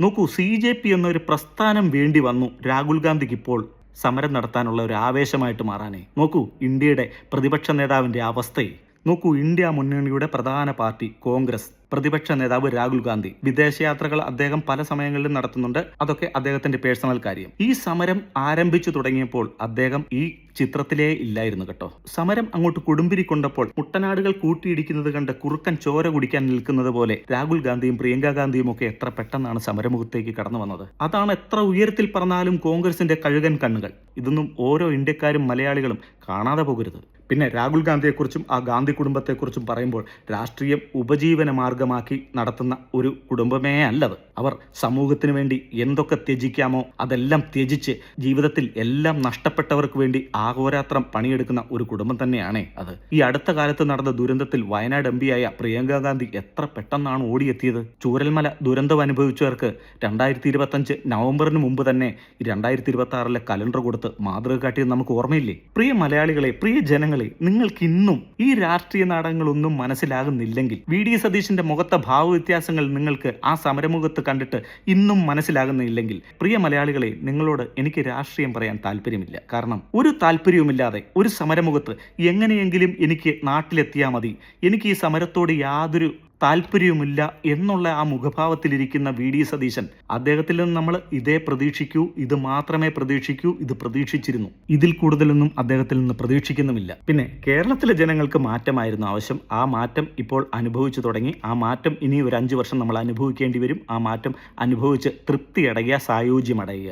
നോക്കൂ, CJP എന്നൊരു പ്രസ്ഥാനം വേണ്ടി വന്നു രാഹുൽ ഗാന്ധിക്ക് ഇപ്പോൾ സമരം നടത്താനുള്ള ഒരു ആവേശമായിട്ട് മാറാനേ. നോക്കൂ, ഇന്ത്യയുടെ പ്രതിപക്ഷ നേതാവിൻ്റെ അവസ്ഥയെ നോക്കൂ. ഇന്ത്യ മുന്നണിയുടെ പ്രധാന പാർട്ടി കോൺഗ്രസ്, പ്രതിപക്ഷ നേതാവ് രാഹുൽ ഗാന്ധി, വിദേശയാത്രകൾ അദ്ദേഹം പല സമയങ്ങളിലും നടത്തുന്നുണ്ട്. അതൊക്കെ അദ്ദേഹത്തിന്റെ പേഴ്സണൽ കാര്യം. ഈ സമരം ആരംഭിച്ചു തുടങ്ങിയപ്പോൾ അദ്ദേഹം ഈ ചിത്രത്തിലേ ഇല്ലായിരുന്നു കേട്ടോ. സമരം അങ്ങോട്ട് കൊടുമ്പിരി കൊണ്ടപ്പോൾ മുട്ടനാടുകൾ കൂട്ടിയിടിക്കുന്നത് കണ്ട് കുറുക്കൻ ചോര കുടിക്കാൻ നിൽക്കുന്നത് പോലെ രാഹുൽ ഗാന്ധിയും പ്രിയങ്ക ഗാന്ധിയും ഒക്കെ എത്ര പെട്ടെന്നാണ് സമരമുഖത്തേക്ക് കടന്നു വന്നത്. അതാണ് എത്ര ഉയരത്തിൽ പറഞ്ഞാലും കോൺഗ്രസിന്റെ കഴുകൻ കണ്ണുകൾ. ഇതൊന്നും ഓരോ ഇന്ത്യക്കാരും മലയാളികളും കാണാതെ പോകരുത്. പിന്നെ രാഹുൽ ഗാന്ധിയെക്കുറിച്ചും ആ ഗാന്ധി കുടുംബത്തെക്കുറിച്ചും പറയുമ്പോൾ രാഷ്ട്രീയം ഉപജീവന മാർഗമാക്കി നടത്തുന്ന ഒരു കുടുംബമേ അല്ലത്. അവർ സമൂഹത്തിന് വേണ്ടി എന്തൊക്കെ ത്യജിക്കാമോ അതെല്ലാം ത്യജിച്ച് ജീവിതത്തിൽ എല്ലാം നഷ്ടപ്പെട്ടവർക്ക് വേണ്ടി ആഹോരാത്രം പണിയെടുക്കുന്ന ഒരു കുടുംബം തന്നെയാണ് അത്. ഈ അടുത്ത കാലത്ത് നടന്ന ദുരന്തത്തിൽ വയനാട് MP-യായ പ്രിയങ്ക ഗാന്ധി എത്ര പെട്ടെന്നാണ് ഓടിയെത്തിയത്. ചൂരൽമല ദുരന്തം അനുഭവിച്ചവർക്ക് 2025 നവംബറിന് മുമ്പ് തന്നെ 2026 കലണ്ടർ കൊടുത്ത് മാതൃക കാട്ടിയത് നമുക്ക് ഓർമ്മയില്ലേ? പ്രിയ മലയാളികളെ, പ്രിയ ജനങ്ങളെ, നിങ്ങൾക്ക് ഇന്നും ഈ രാഷ്ട്രീയ നാടകങ്ങളൊന്നും മനസ്സിലാകുന്നില്ലെങ്കിൽ, VD സതീശന്റെ മുഖത്തെ ഭാവവ്യത്യാസങ്ങൾ നിങ്ങൾക്ക് ആ സമരമുഖത്ത് കണ്ടിട്ട് ഇന്നും മനസ്സിലാകുന്നില്ലെങ്കിൽ, പ്രിയ മലയാളികളെ, നിങ്ങളോട് എനിക്ക് രാഷ്ട്രീയം പറയാൻ താല്പര്യമില്ല. കാരണം ഒരു താല്പര്യവുമില്ലാതെ ഒരു സമരമുഖത്ത് എങ്ങനെയെങ്കിലും എനിക്ക് നാട്ടിലെത്തിയാൽ മതി, എനിക്ക് ഈ സമരത്തോട് യാതൊരു താല്പര്യവുമില്ല എന്നുള്ള ആ മുഖഭാവത്തിലിരിക്കുന്ന VD സതീശൻ, അദ്ദേഹത്തിൽ നിന്ന് നമ്മൾ ഇതേ പ്രതീക്ഷിക്കൂ, ഇത് മാത്രമേ പ്രതീക്ഷിക്കൂ, ഇത് പ്രതീക്ഷിച്ചിരുന്നു, ഇതിൽ കൂടുതലൊന്നും അദ്ദേഹത്തിൽ നിന്ന് പ്രതീക്ഷിക്കുന്നുമില്ല. പിന്നെ കേരളത്തിലെ ജനങ്ങൾക്ക് മാറ്റമായിരുന്നു ആവശ്യം. ആ മാറ്റം ഇപ്പോൾ അനുഭവിച്ചു തുടങ്ങി. ആ മാറ്റം ഇനി ഒരു 5 വർഷം നമ്മൾ അനുഭവിക്കേണ്ടി വരും. ആ മാറ്റം അനുഭവിച്ച് തൃപ്തിയടയുക, സായോജ്യമടയുക.